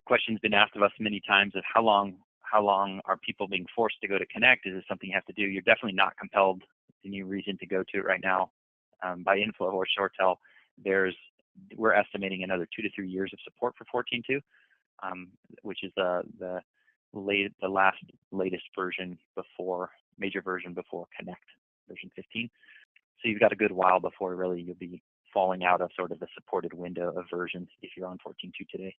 question's been asked of us many times of how long are people being forced to go to Connect? Is this something you have to do? You're definitely not compelled. Any reason to go to it right now by Inflow or ShoreTel. We're estimating another 2 to 3 years of support for 14.2, which is the latest version before major version before Connect version 15. So you've got a good while before really you'll be falling out of sort of the supported window of versions if you're on 14.2 today.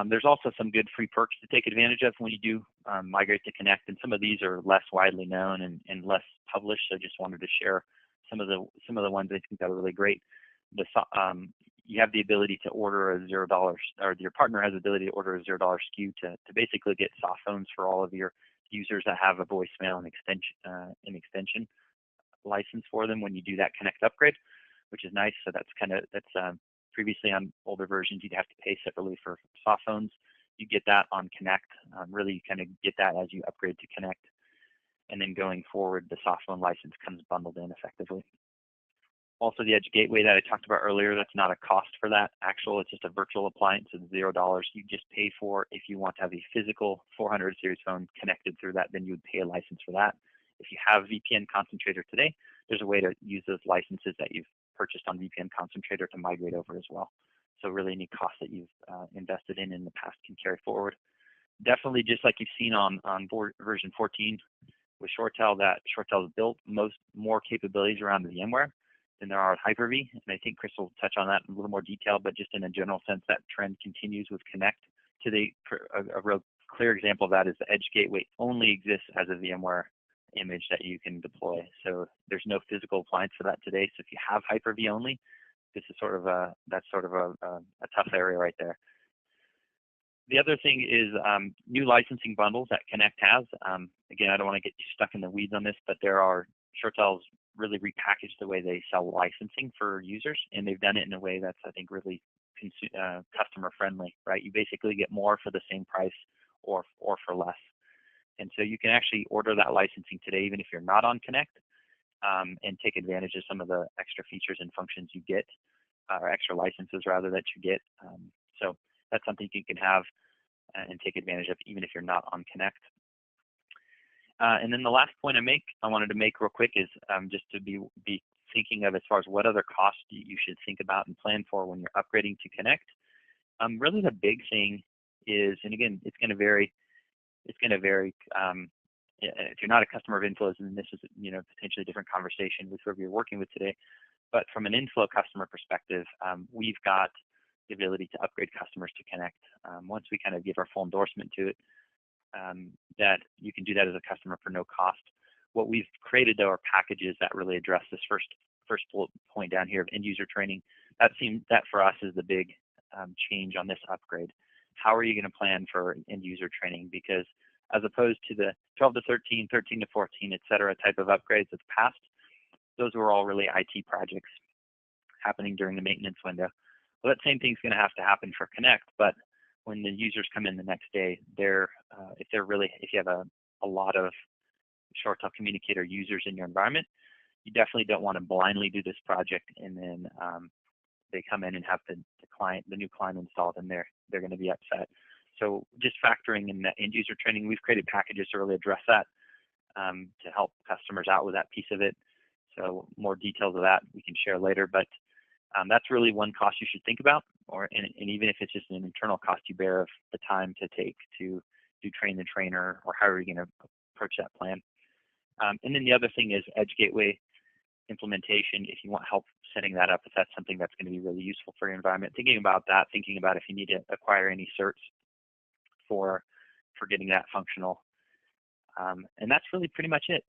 There's also some good free perks to take advantage of when you do migrate to Connect, and some of these are less widely known and less published. So just wanted to share some of the ones I think that are really great. You have the ability to order a $0, or your partner has the ability to order a $0 SKU to basically get soft phones for all of your users that have a voicemail and extension license for them when you do that Connect upgrade, which is nice. So that's previously on older versions, you'd have to pay separately for soft phones. You get that on Connect. Really, you kind of get that as you upgrade to Connect. And then going forward, the soft phone license comes bundled in effectively. Also, the Edge Gateway that I talked about earlier, that's not a cost for that it's just a virtual appliance. It's $0. You just pay for if you want to have a physical 400 series phone connected through that, then you would pay a license for that. If you have VPN Concentrator today, there's a way to use those licenses that you've purchased on VPN Concentrator to migrate over as well. So really any cost that you've invested in the past can carry forward. Definitely, just like you've seen on version 14 with ShoreTel, that ShoreTel has built more capabilities around the VMware than there are with Hyper-V. And I think Chris will touch on that in a little more detail, but just in a general sense, that trend continues with Connect. A real clear example of that is the Edge Gateway only exists as a VMware image that you can deploy. So there's no physical appliance for that today. So if you have Hyper-V only, this is that's sort of a tough area right there. The other thing is new licensing bundles that Connect has. Again, I don't want to get too stuck in the weeds on this, but ShoreTel's really repackaged the way they sell licensing for users, and they've done it in a way that's, I think, really customer friendly, right? You basically get more for the same price or for less. And so you can actually order that licensing today, even if you're not on Connect, and take advantage of some of the extra features and functions you get, or extra licenses rather that you get. So that's something you can have and take advantage of even if you're not on Connect. And then the last point I wanted to make real quick is just to be thinking of as far as what other costs you should think about and plan for when you're upgrading to Connect. Really the big thing is, and again, it's going to vary. If you're not a customer of Inflow, then this is potentially a different conversation with whoever you're working with today. But from an Inflow customer perspective, we've got the ability to upgrade customers to Connect. Once we kind of give our full endorsement to it, that you can do that as a customer for no cost. What we've created, though, are packages that really address this first bullet point down here of end user training. That for us is the big change on this upgrade. How are you going to plan for end user training? Because as opposed to the 12 to 13, 13 to 14, et cetera, type of upgrades of the past, those were all really IT projects happening during the maintenance window. Well, that same thing's going to have to happen for Connect, but when the users come in the next day, if you have a lot of ShoreTel Communicator users in your environment, you definitely don't want to blindly do this project and then they come in and have the new client installed, and they're going to be upset. So just factoring in that end user training, we've created packages to really address that to help customers out with that piece of it. So more details of that we can share later, but that's really one cost you should think about, and even if it's just an internal cost you bear of the time to take to do train the trainer, or how are you going to approach that plan. And then the other thing is Edge Gateway implementation. If you want help setting that up, if that's something that's going to be really useful for your environment, thinking about if you need to acquire any certs for getting that functional. And that's really pretty much it.